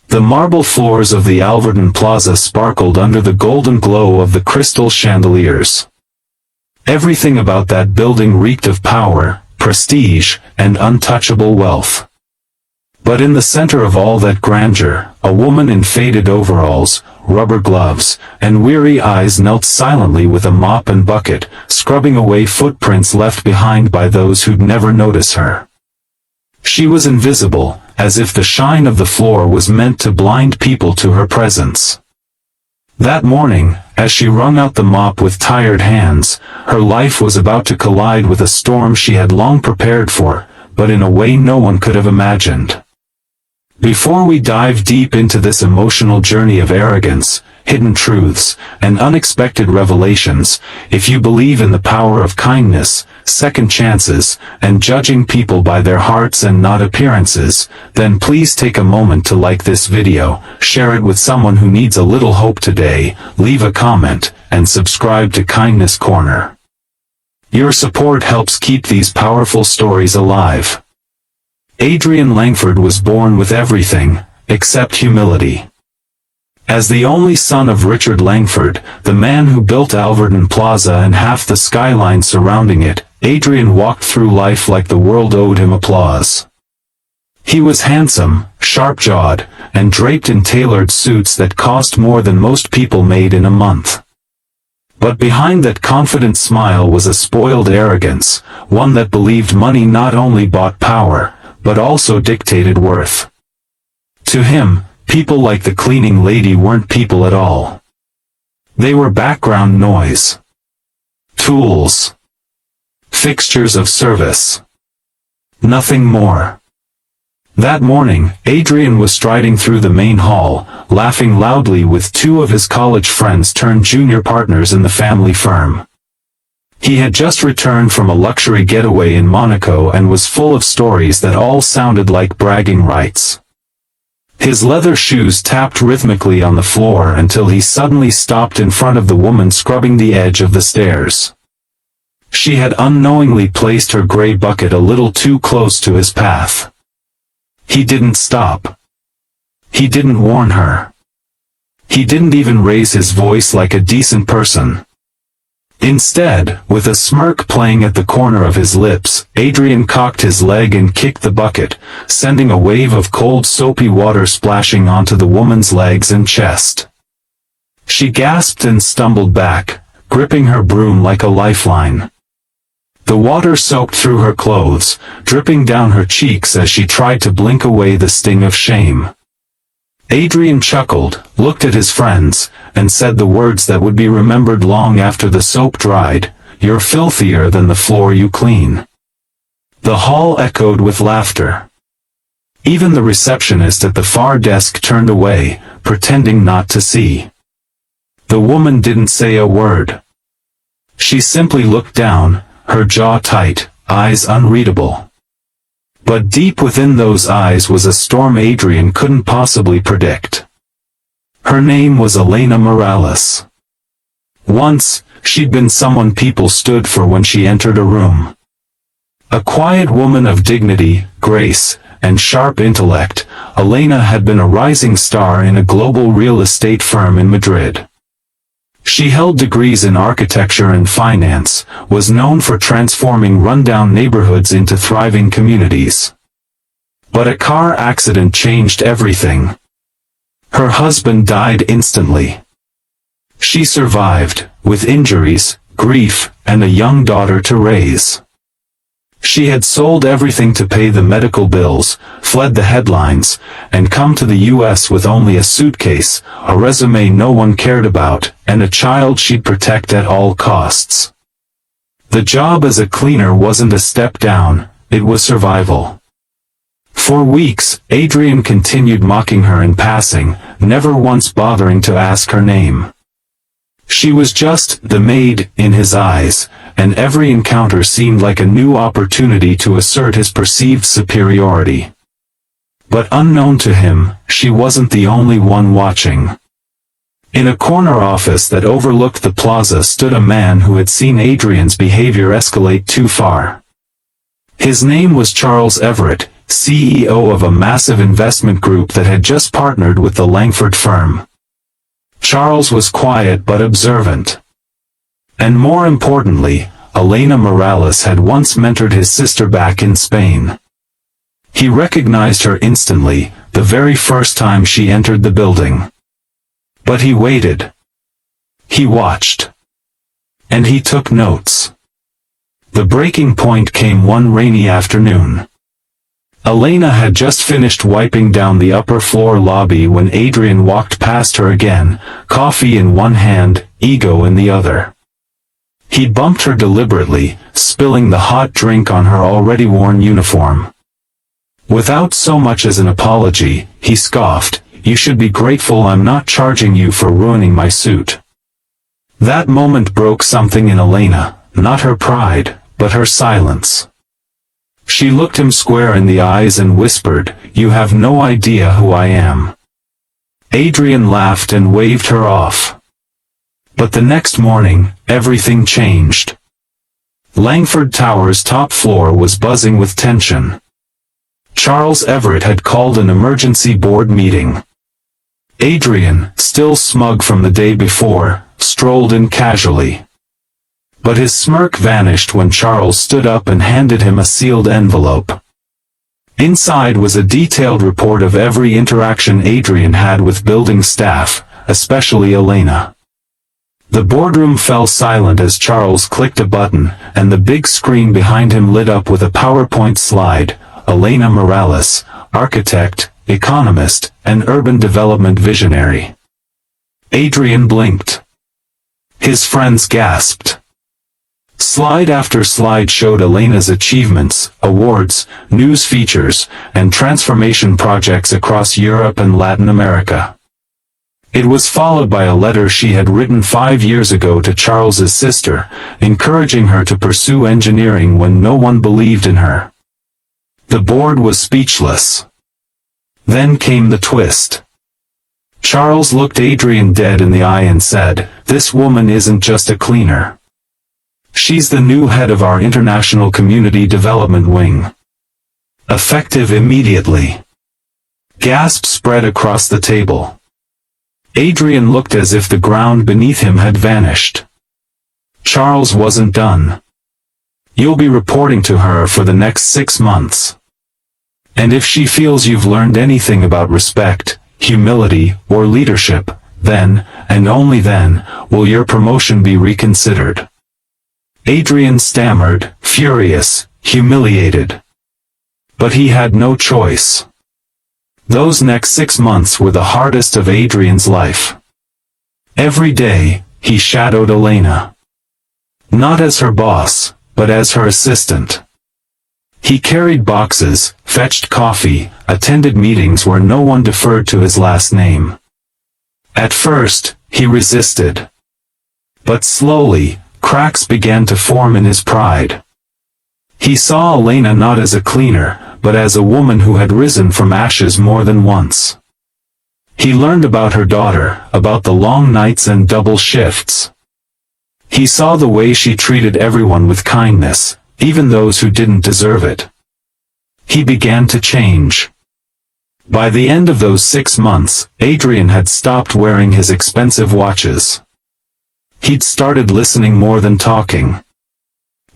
The marble floors of the Alverton Plaza sparkled under the golden glow of the crystal chandeliers. Everything about that building reeked of power, prestige, and untouchable wealth. But in the center of all that grandeur, a woman in faded overalls, rubber gloves, and weary eyes knelt silently with a mop and bucket, scrubbing away footprints left behind by those who'd never notice her. She was invisible, as if the shine of the floor was meant to blind people to her presence. That morning, as she wrung out the mop with tired hands, her life was about to collide with a storm she had long prepared for, but in a way no one could have imagined. Before we dive deep into this emotional journey of arrogance, hidden truths, and unexpected revelations, if you believe in the power of kindness, second chances, and judging people by their hearts and not appearances, then please take a moment to like this video, share it with someone who needs a little hope today, leave a comment, and subscribe to Kindness Corner. Your support helps keep these powerful stories alive. Adrian Langford was born with everything, except humility. As the only son of Richard Langford, the man who built Alverton Plaza and half the skyline surrounding it, Adrian walked through life like the world owed him applause. He was handsome, sharp-jawed, and draped in tailored suits that cost more than most people made in a month. But behind that confident smile was a spoiled arrogance, one that believed money not only bought power, but also dictated worth. To him, people like the cleaning lady weren't people at all. They were background noise. Tools. Fixtures of service. Nothing more. That morning, Adrian was striding through the main hall, laughing loudly with two of his college friends turned junior partners in the family firm. He had just returned from a luxury getaway in Monaco and was full of stories that all sounded like bragging rights. His leather shoes tapped rhythmically on the floor until he suddenly stopped in front of the woman scrubbing the edge of the stairs. She had unknowingly placed her gray bucket a little too close to his path. He didn't stop. He didn't warn her. He didn't even raise his voice like a decent person. Instead, with a smirk playing at the corner of his lips, Adrian cocked his leg and kicked the bucket, sending a wave of cold soapy water splashing onto the woman's legs and chest. She gasped and stumbled back, gripping her broom like a lifeline. The water soaked through her clothes, dripping down her cheeks as she tried to blink away the sting of shame. Adrian chuckled, looked at his friends, and said the words that would be remembered long after the soap dried, "You're filthier than the floor you clean." The hall echoed with laughter. Even the receptionist at the far desk turned away, pretending not to see. The woman didn't say a word. She simply looked down, her jaw tight, eyes unreadable. But deep within those eyes was a storm Adrian couldn't possibly predict. Her name was Elena Morales. Once, she'd been someone people stood for when she entered a room. A quiet woman of dignity, grace, and sharp intellect, Elena had been a rising star in a global real estate firm in Madrid. She held degrees in architecture and finance, was known for transforming rundown neighborhoods into thriving communities. But a car accident changed everything. Her husband died instantly. She survived, with injuries, grief, and a young daughter to raise. She had sold everything to pay the medical bills, fled the headlines, and come to the U.S. with only a suitcase, a resume no one cared about, and a child she'd protect at all costs. The job as a cleaner wasn't a step down, it was survival. For weeks, Adrian continued mocking her in passing, never once bothering to ask her name. She was just the maid in his eyes, and every encounter seemed like a new opportunity to assert his perceived superiority. But unknown to him, she wasn't the only one watching. In a corner office that overlooked the plaza stood a man who had seen Adrian's behavior escalate too far. His name was Charles Everett, CEO of a massive investment group that had just partnered with the Langford firm. Charles was quiet but observant. And more importantly, Elena Morales had once mentored his sister back in Spain. He recognized her instantly, the very first time she entered the building. But he waited. He watched. And he took notes. The breaking point came one rainy afternoon. Elena had just finished wiping down the upper floor lobby when Adrian walked past her again, coffee in one hand, ego in the other. He bumped her deliberately, spilling the hot drink on her already worn uniform. Without so much as an apology, he scoffed, "You should be grateful I'm not charging you for ruining my suit." That moment broke something in Elena, not her pride, but her silence. She looked him square in the eyes and whispered, "You have no idea who I am." Adrian laughed and waved her off. But the next morning, everything changed. Langford Tower's top floor was buzzing with tension. Charles Everett had called an emergency board meeting. Adrian, still smug from the day before, strolled in casually. But his smirk vanished when Charles stood up and handed him a sealed envelope. Inside was a detailed report of every interaction Adrian had with building staff, especially Elena. The boardroom fell silent as Charles clicked a button, and the big screen behind him lit up with a PowerPoint slide. Elena Morales, architect, economist, and urban development visionary. Adrian blinked. His friends gasped. Slide after slide showed Elena's achievements, awards, news features, and transformation projects across Europe and Latin America. It was followed by a letter she had written 5 years ago to Charles's sister, encouraging her to pursue engineering when no one believed in her. The board was speechless. Then came the twist. Charles looked Adrian dead in the eye and said, "This woman isn't just a cleaner. She's the new head of our International Community Development Wing. Effective immediately." Gasps spread across the table. Adrian looked as if the ground beneath him had vanished. Charles wasn't done. "You'll be reporting to her for the next 6 months. And if she feels you've learned anything about respect, humility, or leadership, then, and only then, will your promotion be reconsidered." Adrian stammered, furious, humiliated. But he had no choice. Those next 6 months were the hardest of Adrian's life. Every day, he shadowed Elena. Not as her boss, but as her assistant. He carried boxes, fetched coffee, attended meetings where no one deferred to his last name. At first, he resisted. But slowly, cracks began to form in his pride. He saw Elena not as a cleaner, but as a woman who had risen from ashes more than once. He learned about her daughter, about the long nights and double shifts. He saw the way she treated everyone with kindness, even those who didn't deserve it. He began to change. By the end of those 6 months, Adrian had stopped wearing his expensive watches. He'd started listening more than talking.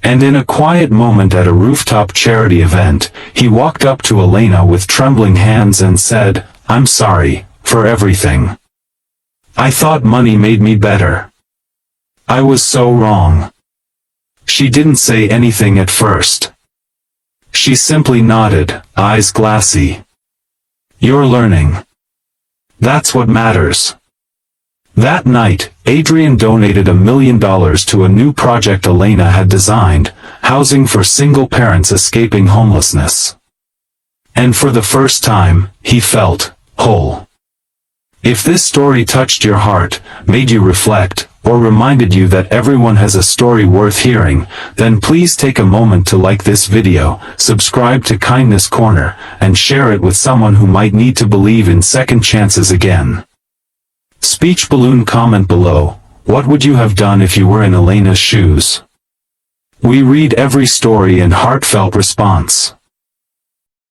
And in a quiet moment at a rooftop charity event, he walked up to Elena with trembling hands and said, "I'm sorry, for everything. I thought money made me better. I was so wrong." She didn't say anything at first. She simply nodded, eyes glassy. "You're learning. That's what matters." That night, Adrian donated $1 million to a new project Elena had designed, housing for single parents escaping homelessness. And for the first time, he felt whole. If this story touched your heart, made you reflect, or reminded you that everyone has a story worth hearing, then please take a moment to like this video, subscribe to Kindness Corner, and share it with someone who might need to believe in second chances again. Speech balloon comment below, what would you have done if you were in Elena's shoes? We read every story and heartfelt response.